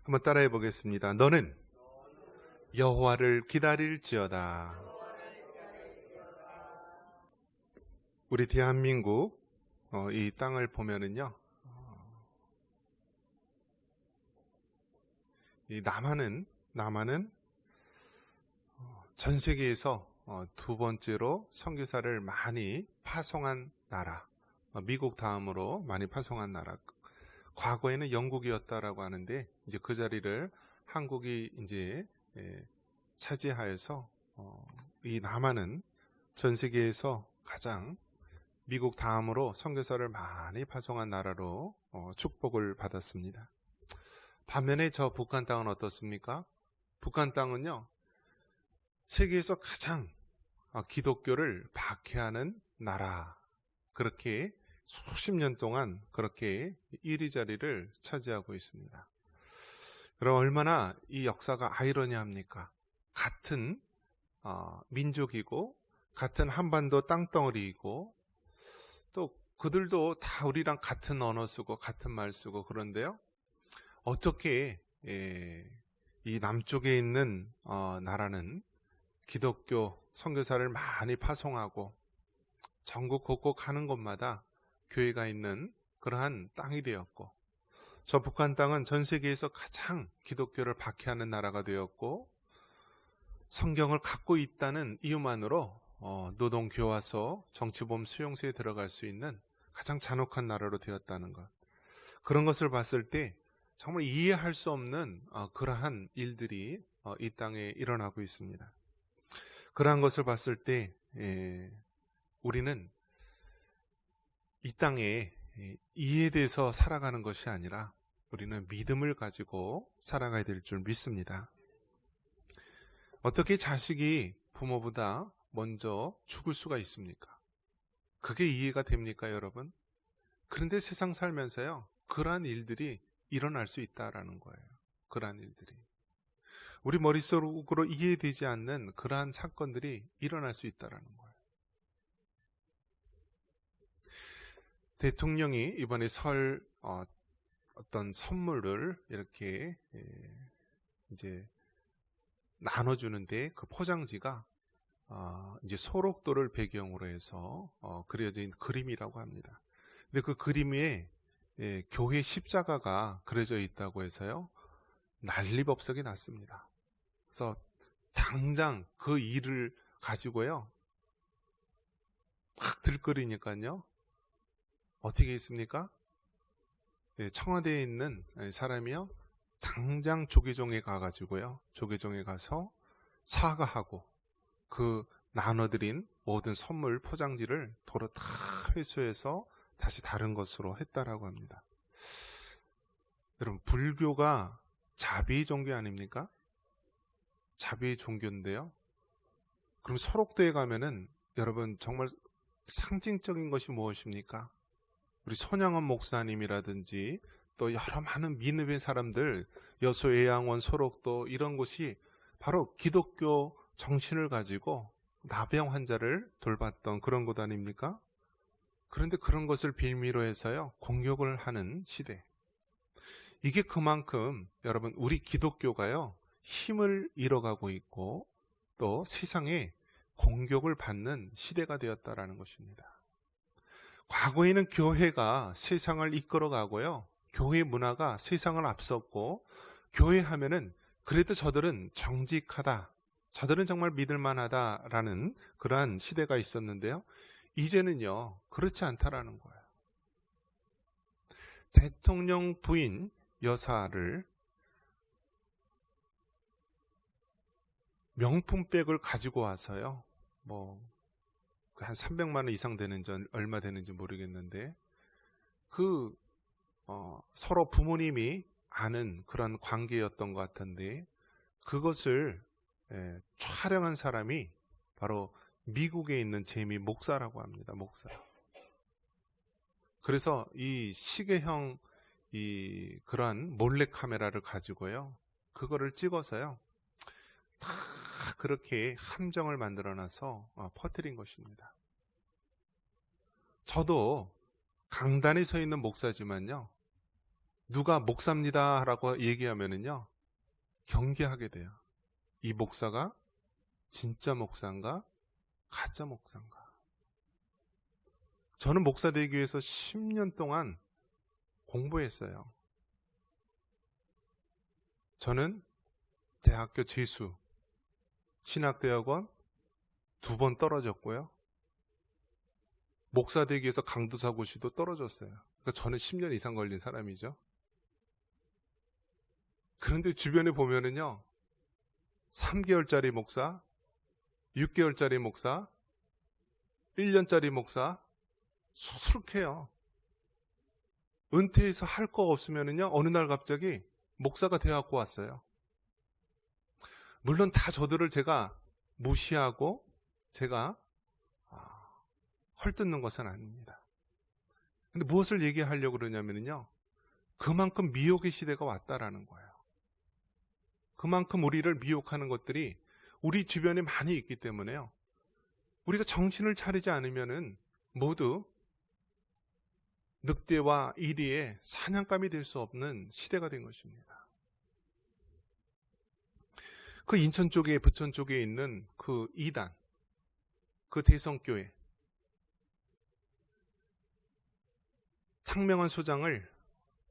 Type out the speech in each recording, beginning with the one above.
한번 따라해 보겠습니다. 너는 여호와를 기다릴지어다. 우리 대한민국 이 땅을 보면은요, 이 남한은 전 세계에서 두 번째로 선교사를 많이 파송한 나라, 미국 다음으로 많이 파송한 나라. 과거에는 영국이었다라고 하는데 이제 그 자리를 한국이 이제 차지하여서 이 남한은 전 세계에서 가장 미국 다음으로 선교사를 많이 파송한 나라로 축복을 받았습니다. 반면에 저 북한 땅은 어떻습니까? 북한 땅은요, 세계에서 가장 기독교를 박해하는 나라, 그렇게 수십 년 동안 그렇게 1위 자리를 차지하고 있습니다. 그럼 얼마나 이 역사가 아이러니합니까? 같은 민족이고 같은 한반도 땅덩어리이고 또 그들도 다 우리랑 같은 언어 쓰고 같은 말 쓰고 그런데요, 어떻게 이 남쪽에 있는 나라는 기독교 선교사를 많이 파송하고 전국 곳곳 가는 곳마다 교회가 있는 그러한 땅이 되었고, 저 북한 땅은 전 세계에서 가장 기독교를 박해하는 나라가 되었고, 성경을 갖고 있다는 이유만으로 노동교화소, 정치범 수용소에 들어갈 수 있는 가장 잔혹한 나라로 되었다는 것, 그런 것을 봤을 때 정말 이해할 수 없는 그러한 일들이 이 땅에 일어나고 있습니다. 그러한 것을 봤을 때 우리는 이 땅에 이해돼서 살아가는 것이 아니라 우리는 믿음을 가지고 살아가야 될 줄 믿습니다. 어떻게 자식이 부모보다 먼저 죽을 수가 있습니까? 그게 이해가 됩니까, 여러분? 그런데 세상 살면서요, 그러한 일들이 일어날 수 있다라는 거예요. 그러한 일들이. 우리 머릿속으로 이해되지 않는 그러한 사건들이 일어날 수 있다라는 거예요. 대통령이 이번에 설 어떤 선물을 이렇게 이제 나눠주는데 그 포장지가 이제 소록도를 배경으로 해서 그려진 그림이라고 합니다. 근데 그 그림 위에 교회 십자가가 그려져 있다고 해서요, 난리법석이 났습니다. 그래서 당장 그 일을 가지고요 막 들끓이니까요, 어떻게 했습니까? 청와대에 있는 사람이요, 당장 조계종에 가가지고요, 조계종에 가서 사과하고 그 나눠드린 모든 선물 포장지를 도로 다 회수해서 다시 다른 것으로 했다라고 합니다. 여러분, 불교가 자비 종교 아닙니까? 자비 종교인데요, 그럼 설옥도에 가면은 여러분 정말 상징적인 것이 무엇입니까? 우리 손양원 목사님이라든지 또 여러 많은 민음의 사람들, 여수 애양원 소록도 이런 곳이 바로 기독교 정신을 가지고 나병 환자를 돌봤던 그런 곳 아닙니까? 그런데 그런 것을 빌미로 해서요, 공격을 하는 시대. 이게 그만큼 여러분 우리 기독교가요, 힘을 잃어가고 있고 또 세상에 공격을 받는 시대가 되었다라는 것입니다. 과거에는 교회가 세상을 이끌어가고요, 교회 문화가 세상을 앞섰고, 교회 하면은 그래도 저들은 정직하다, 저들은 정말 믿을만하다라는 그러한 시대가 있었는데요, 이제는요 그렇지 않다라는 거예요. 대통령 부인 여사를 명품백을 가지고 와서요, 한 300만 원 이상 되는지 얼마 되는지 모르겠는데 서로 부모님이 아는 그런 관계였던 것 같은데, 그것을 촬영한 사람이 바로 미국에 있는 제미 목사라고 합니다. 목사. 그래서 이 시계형 그러한 몰래 카메라를 가지고요, 그거를 찍어서요 다 그렇게 함정을 만들어놔서 퍼뜨린 것입니다. 저도 강단에 서 있는 목사지만요, 누가 목사입니다 라고 얘기하면은요, 경계하게 돼요. 이 목사가 진짜 목사인가 가짜 목사인가. 저는 목사 되기 위해서 10년 동안 공부했어요. 저는 대학교 재수, 신학대학원 2번 떨어졌고요. 목사 되기 위해서 강도사고시도 떨어졌어요. 그러니까 저는 10년 이상 걸린 사람이죠. 그런데 주변에 보면은요, 3개월짜리 목사, 6개월짜리 목사, 1년짜리 목사, 수두룩해요. 은퇴해서 할 거 없으면은요, 어느 날 갑자기 목사가 되어갖고 왔어요. 물론 다 저들을 제가 무시하고 제가 헐뜯는 것은 아닙니다. 근데 무엇을 얘기하려고 그러냐면요, 그만큼 미혹의 시대가 왔다라는 거예요. 그만큼 우리를 미혹하는 것들이 우리 주변에 많이 있기 때문에요, 우리가 정신을 차리지 않으면은 모두 늑대와 이리의 사냥감이 될 수 없는 시대가 된 것입니다. 그 인천 쪽에, 부천 쪽에 있는 그 이단, 그 대성교회, 탕명한 소장을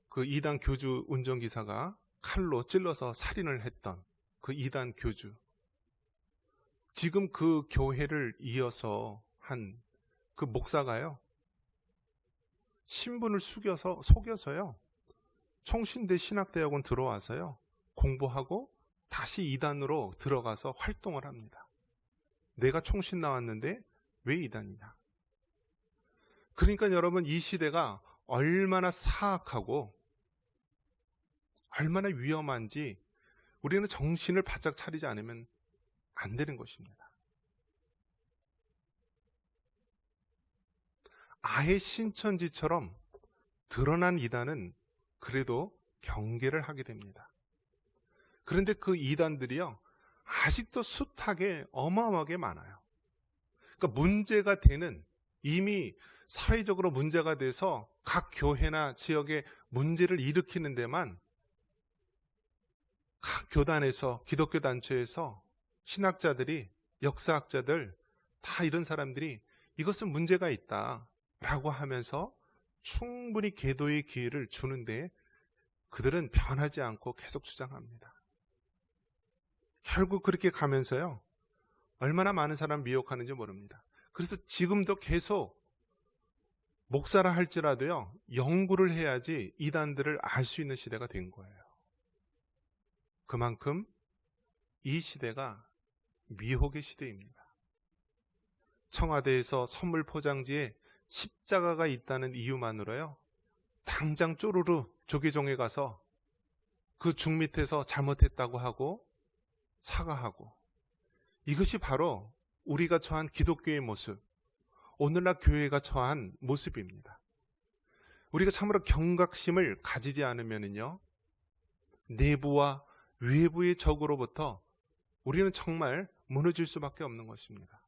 그 이단 교주 운전기사가 칼로 찔러서 살인을 했던 그 이단 교주, 지금 그 교회를 이어서 한 그 목사가요, 신분을 속여서요, 총신대 신학대학원 들어와서요, 공부하고 다시 이단으로 들어가서 활동을 합니다. 내가 총신 나왔는데 왜 이단이냐. 그러니까 여러분, 이 시대가 얼마나 사악하고 얼마나 위험한지 우리는 정신을 바짝 차리지 않으면 안 되는 것입니다. 아예 신천지처럼 드러난 이단은 그래도 경계를 하게 됩니다. 그런데 그 이단들이요, 아직도 숱하게 어마어마하게 많아요. 그러니까 문제가 되는, 이미 사회적으로 문제가 돼서 각 교회나 지역에 문제를 일으키는 데만 각 교단에서, 기독교 단체에서 신학자들이, 역사학자들, 다 이런 사람들이 이것은 문제가 있다라고 하면서 충분히 계도의 기회를 주는데 그들은 변하지 않고 계속 주장합니다. 결국 그렇게 가면서요, 얼마나 많은 사람 미혹하는지 모릅니다. 그래서 지금도 계속 목사라 할지라도요, 연구를 해야지 이단들을 알 수 있는 시대가 된 거예요. 그만큼 이 시대가 미혹의 시대입니다. 청와대에서 선물 포장지에 십자가가 있다는 이유만으로요, 당장 쪼르르 조계종에 가서 그 중 밑에서 잘못했다고 하고 사과하고, 이것이 바로 우리가 처한 기독교의 모습, 오늘날 교회가 처한 모습입니다. 우리가 참으로 경각심을 가지지 않으면요, 내부와 외부의 적으로부터 우리는 정말 무너질 수밖에 없는 것입니다.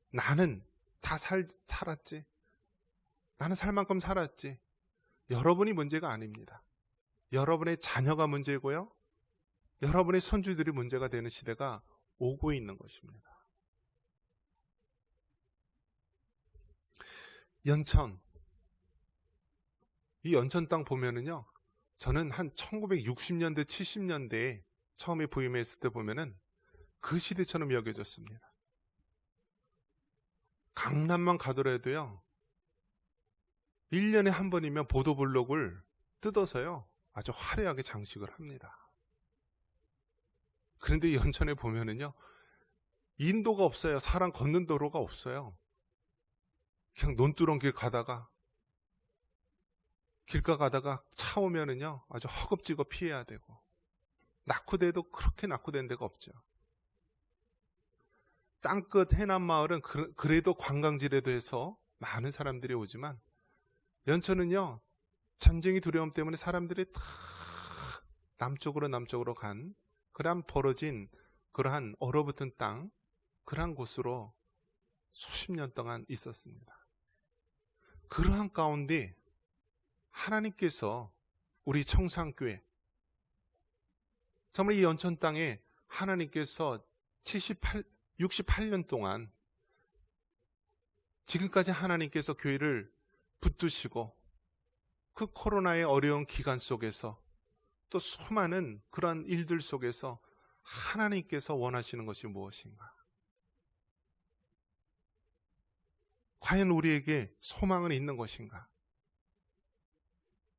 나는 다 살았지. 나는 살 만큼 살았지. 여러분이 문제가 아닙니다. 여러분의 자녀가 문제고요, 여러분의 손주들이 문제가 되는 시대가 오고 있는 것입니다. 연천, 이 연천 땅 보면은요, 저는 한 1960년대, 70년대에 처음에 부임했을 때 보면은 그 시대처럼 여겨졌습니다. 강남만 가더라도요, 1년에 한 번이면 보도블록을 뜯어서요, 아주 화려하게 장식을 합니다. 그런데 연천에 보면은요, 인도가 없어요. 사람 걷는 도로가 없어요. 그냥 논두렁 길 가다가, 길가 가다가 차 오면은요, 아주 허겁지겁 피해야 되고, 낙후대도 그렇게 낙후된 데가 없죠. 땅끝 해남마을은 그래도 관광지라도 해서 많은 사람들이 오지만, 연천은요, 전쟁이 두려움 때문에 사람들이 다 남쪽으로 간, 그러한 벌어진 그러한 얼어붙은 땅, 그러한 곳으로 수십 년 동안 있었습니다. 그러한 가운데 하나님께서 우리 청산교회, 정말 이 연천 땅에 하나님께서 68년 동안 지금까지 하나님께서 교회를 붙드시고 그 코로나의 어려운 기간 속에서 또 수많은 그러한 일들 속에서 하나님께서 원하시는 것이 무엇인가? 과연 우리에게 소망은 있는 것인가?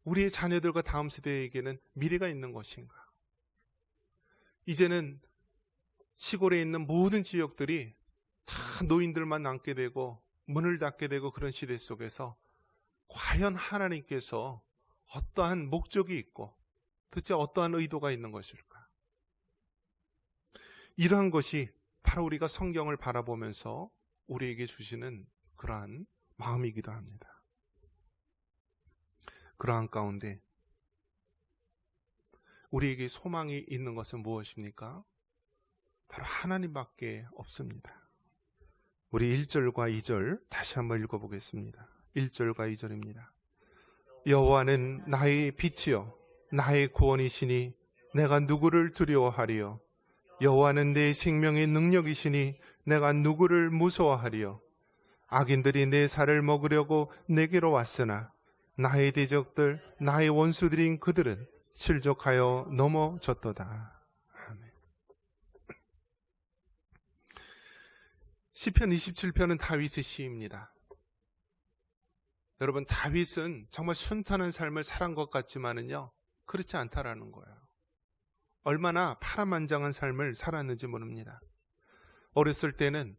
우리의 자녀들과 다음 세대에게는 미래가 있는 것인가? 이제는 시골에 있는 모든 지역들이 다 노인들만 남게 되고 문을 닫게 되고 그런 시대 속에서 과연 하나님께서 어떠한 목적이 있고 도대체 어떠한 의도가 있는 것일까? 이러한 것이 바로 우리가 성경을 바라보면서 우리에게 주시는 그러한 마음이기도 합니다. 그러한 가운데 우리에게 소망이 있는 것은 무엇입니까? 바로 하나님밖에 없습니다. 우리 1절과 2절 다시 한번 읽어보겠습니다. 1절과 2절입니다. 여호와는 나의 빛이요 나의 구원이시니 내가 누구를 두려워하리요? 여호와는 내 생명의 능력이시니 내가 누구를 무서워하리요? 악인들이 내 살을 먹으려고 내게로 왔으나 나의 대적들 나의 원수들인 그들은 실족하여 넘어졌도다. 아멘. 시편 27편은 다윗의 시입니다. 여러분, 다윗은 정말 순탄한 삶을 살한 것 같지만은요, 그렇지 않다라는 거예요. 얼마나 파란만장한 삶을 살았는지 모릅니다. 어렸을 때는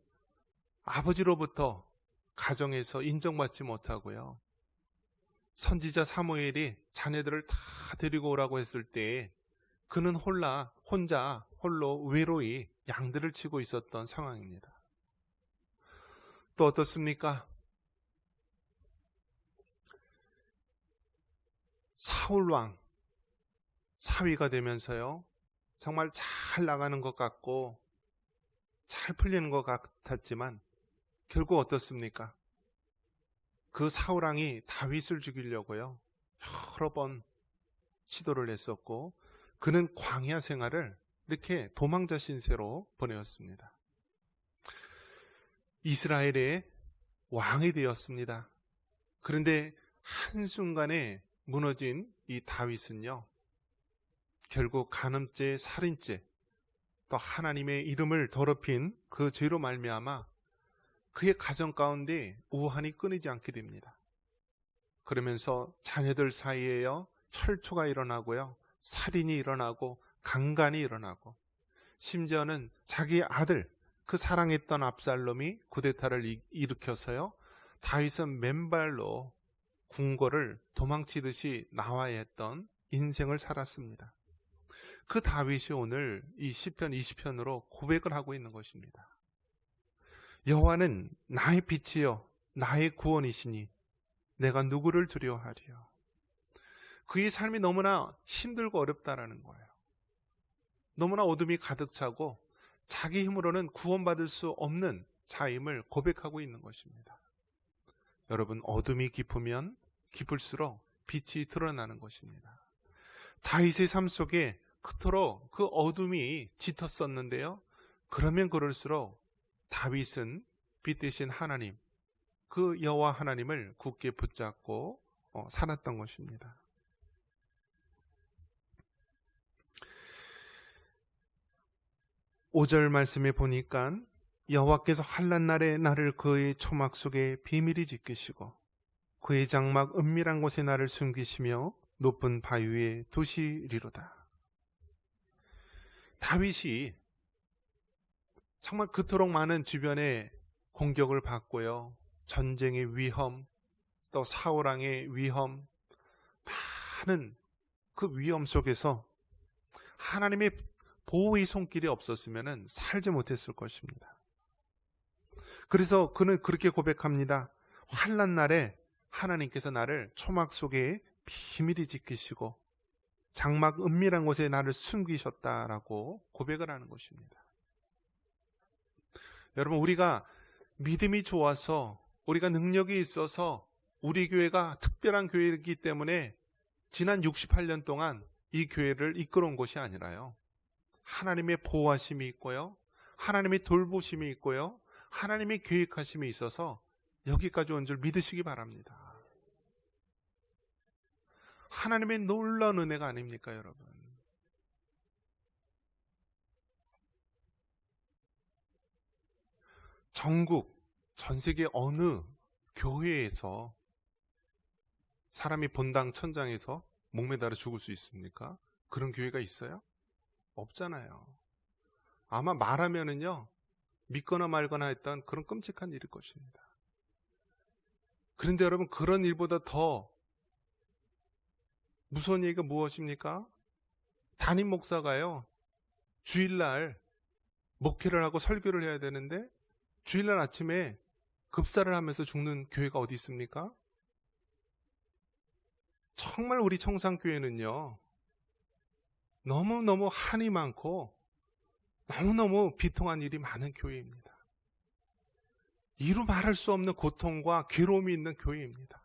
아버지로부터 가정에서 인정받지 못하고요, 선지자 사무엘이 자녀들을 다 데리고 오라고 했을 때 그는 혼자 홀로 외로이 양들을 치고 있었던 상황입니다. 또 어떻습니까? 사울왕 사위가 되면서요, 정말 잘 나가는 것 같고 잘 풀리는 것 같았지만 결국 어떻습니까? 그 사울왕이 다윗을 죽이려고요, 여러 번 시도를 했었고 그는 광야 생활을 이렇게 도망자 신세로 보내었습니다. 이스라엘의 왕이 되었습니다. 그런데 한순간에 무너진 이 다윗은요, 결국 간음죄, 살인죄, 또 하나님의 이름을 더럽힌 그 죄로 말미암아 그의 가정 가운데 우환이 끊이지 않게 됩니다. 그러면서 자녀들 사이에요, 혈투가 일어나고요, 살인이 일어나고 강간이 일어나고, 심지어는 자기 아들, 그 사랑했던 압살롬이 쿠데타를 일으켜서요, 다윗은 맨발로 궁궐을 도망치듯이 나와야 했던 인생을 살았습니다. 그 다윗이 오늘 이 시편 20편으로 고백을 하고 있는 것입니다. 여호와는 나의 빛이요 나의 구원이시니 내가 누구를 두려워하리요? 그의 삶이 너무나 힘들고 어렵다라는 거예요. 너무나 어둠이 가득 차고 자기 힘으로는 구원받을 수 없는 자임을 고백하고 있는 것입니다. 여러분, 어둠이 깊으면 깊을수록 빛이 드러나는 것입니다. 다윗의 삶 속에 그토록 그 어둠이 짙었었는데요, 그러면 그럴수록 다윗은 빛 대신 하나님, 그 여호와 하나님을 굳게 붙잡고 살았던 것입니다. (5절) 말씀에 보니까 여호와께서 환난 날에 나를 그의 초막 속에 비밀히 지키시고 그의 장막 은밀한 곳에 나를 숨기시며 높은 바위 위에 두시리로다. 다윗이 정말 그토록 많은 주변의 공격을 받고요, 전쟁의 위험, 또 사울왕의 위험, 많은 그 위험 속에서 하나님의 보호의 손길이 없었으면 살지 못했을 것입니다. 그래서 그는 그렇게 고백합니다. 환난 날에 하나님께서 나를 초막 속에 비밀히 지키시고 장막 은밀한 곳에 나를 숨기셨다라고 고백을 하는 것입니다. 여러분, 우리가 믿음이 좋아서, 우리가 능력이 있어서 우리 교회가 특별한 교회이기 때문에 지난 68년 동안 이 교회를 이끌어온 것이 아니라요, 하나님의 보호하심이 있고요, 하나님의 돌보심이 있고요, 하나님의 계획하심이 있어서 여기까지 온 줄 믿으시기 바랍니다. 하나님의 놀라운 은혜가 아닙니까, 여러분? 전국, 전 세계 어느 교회에서 사람이 본당 천장에서 목매달아 죽을 수 있습니까? 그런 교회가 있어요? 없잖아요. 아마 말하면은요, 믿거나 말거나 했던 그런 끔찍한 일일 것입니다. 그런데 여러분, 그런 일보다 더 무서운 얘기가 무엇입니까? 담임 목사가요, 주일날 목회를 하고 설교를 해야 되는데 주일날 아침에 급사를 하면서 죽는 교회가 어디 있습니까? 정말 우리 청산교회는요, 너무너무 한이 많고 너무너무 비통한 일이 많은 교회입니다. 이루 말할 수 없는 고통과 괴로움이 있는 교회입니다.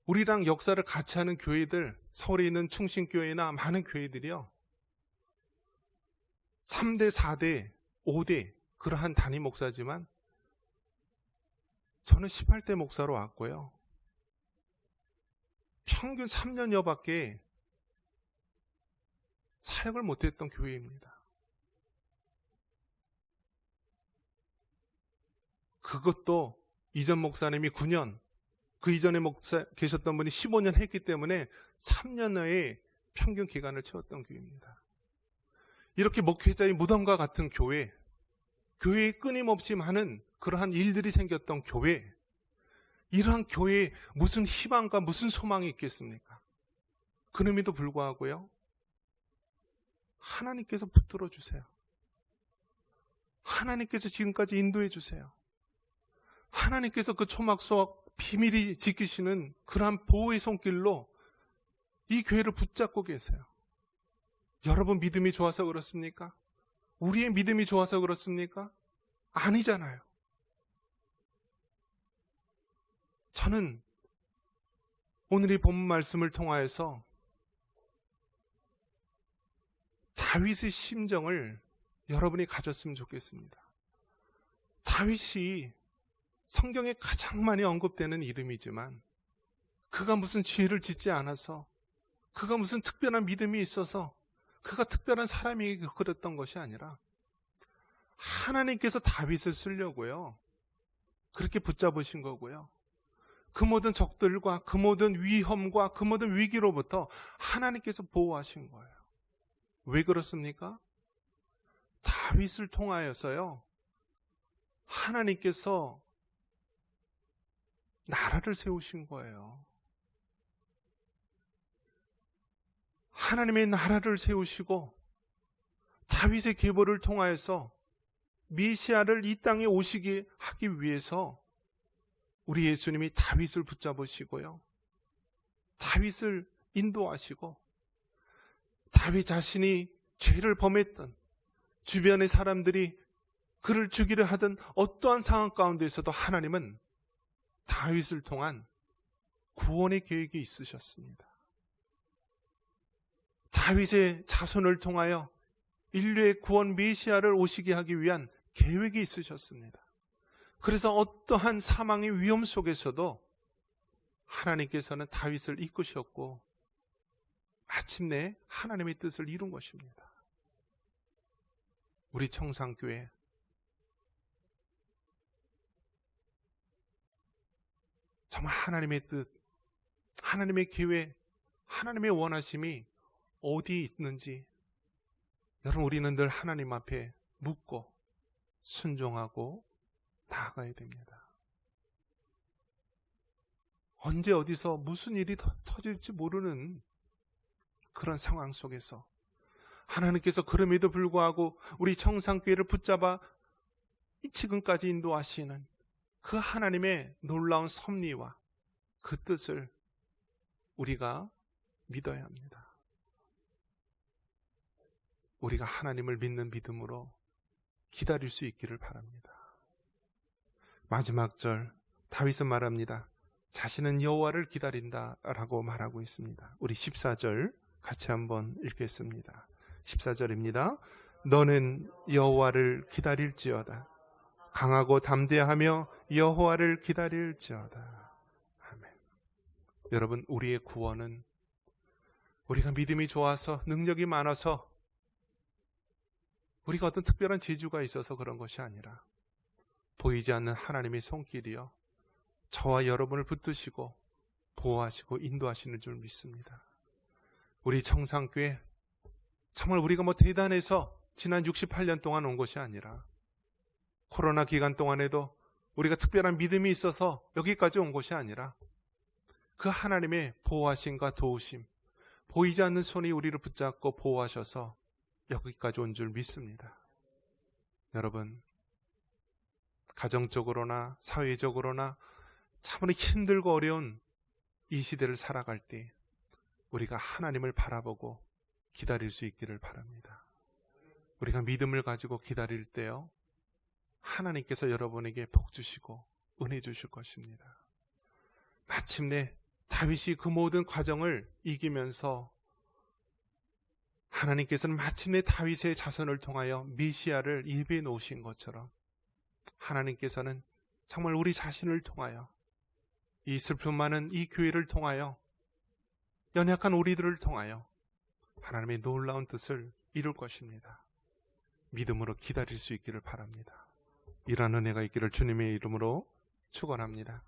우리랑 역사를 같이 하는 교회들, 서울에 있는 충신교회나 많은 교회들이요, 3대, 4대, 5대 그러한 담임 목사지만 저는 18대 목사로 왔고요, 평균 3년여밖에 사역을 못했던 교회입니다. 그것도 이전 목사님이 9년, 그 이전에 목사 계셨던 분이 15년 했기 때문에 3년의 평균 기간을 채웠던 교회입니다. 이렇게 목회자의 무덤과 같은 교회, 교회에 끊임없이 많은 그러한 일들이 생겼던 교회, 이러한 교회에 무슨 희망과 무슨 소망이 있겠습니까? 그럼에도 불구하고요, 하나님께서 붙들어 주세요. 하나님께서 지금까지 인도해 주세요. 하나님께서 그 초막 수확 비밀이 지키시는 그러한 보호의 손길로 이 교회를 붙잡고 계세요. 여러분 믿음이 좋아서 그렇습니까? 우리의 믿음이 좋아서 그렇습니까? 아니잖아요. 저는 오늘 이 본문 말씀을 통하여서 다윗의 심정을 여러분이 가졌으면 좋겠습니다. 다윗이 성경에 가장 많이 언급되는 이름이지만 그가 무슨 죄를 짓지 않아서, 그가 무슨 특별한 믿음이 있어서, 그가 특별한 사람이 그랬던 것이 아니라 하나님께서 다윗을 쓰려고요, 그렇게 붙잡으신 거고요, 그 모든 적들과 그 모든 위험과 그 모든 위기로부터 하나님께서 보호하신 거예요. 왜 그렇습니까? 다윗을 통하여서요, 하나님께서 나라를 세우신 거예요. 하나님의 나라를 세우시고 다윗의 계보를 통하여서 메시아를 이 땅에 오시게 하기 위해서 우리 예수님이 다윗을 붙잡으시고요, 다윗을 인도하시고, 다윗 자신이 죄를 범했던, 주변의 사람들이 그를 죽이려 하던 어떠한 상황 가운데서도 하나님은 다윗을 통한 구원의 계획이 있으셨습니다. 다윗의 자손을 통하여 인류의 구원 메시아를 오시게 하기 위한 계획이 있으셨습니다. 그래서 어떠한 사망의 위험 속에서도 하나님께서는 다윗을 이끄셨고 마침내 하나님의 뜻을 이룬 것입니다. 우리 청산교회, 정말 하나님의 뜻, 하나님의 계획, 하나님의 원하심이 어디에 있는지 여러분, 우리는 늘 하나님 앞에 묻고 순종하고 나아가야 됩니다. 언제 어디서 무슨 일이 터질지 모르는 그런 상황 속에서 하나님께서 그럼에도 불구하고 우리 청산교회를 붙잡아 지금까지 인도하시는 그 하나님의 놀라운 섭리와 그 뜻을 우리가 믿어야 합니다. 우리가 하나님을 믿는 믿음으로 기다릴 수 있기를 바랍니다. 마지막 절 다윗은 말합니다. 자신은 여호와를 기다린다라고 말하고 있습니다. 우리 14절 같이 한번 읽겠습니다. 14절입니다. 너는 여호와를 기다릴지어다. 강하고 담대하며 여호와를 기다릴지어다. 아멘. 여러분, 우리의 구원은 우리가 믿음이 좋아서 능력이 많아서 우리가 어떤 특별한 재주가 있어서 그런 것이 아니라 보이지 않는 하나님의 손길이요, 저와 여러분을 붙드시고 보호하시고 인도하시는 줄 믿습니다. 우리 청상교회 정말 우리가 대단해서 지난 68년 동안 온 것이 아니라 코로나 기간 동안에도 우리가 특별한 믿음이 있어서 여기까지 온 것이 아니라 그 하나님의 보호하심과 도우심, 보이지 않는 손이 우리를 붙잡고 보호하셔서 여기까지 온 줄 믿습니다. 여러분, 가정적으로나 사회적으로나 참으로 힘들고 어려운 이 시대를 살아갈 때 우리가 하나님을 바라보고 기다릴 수 있기를 바랍니다. 우리가 믿음을 가지고 기다릴 때요, 하나님께서 여러분에게 복 주시고 은혜 주실 것입니다. 마침내 다윗이 그 모든 과정을 이기면서 하나님께서는 마침내 다윗의 자손을 통하여 메시아를 예비해 놓으신 것처럼 하나님께서는 정말 우리 자신을 통하여, 이 슬픔 많은 이 교회를 통하여, 연약한 우리들을 통하여 하나님의 놀라운 뜻을 이룰 것입니다. 믿음으로 기다릴 수 있기를 바랍니다. 이런 은혜가 있기를 주님의 이름으로 축원합니다.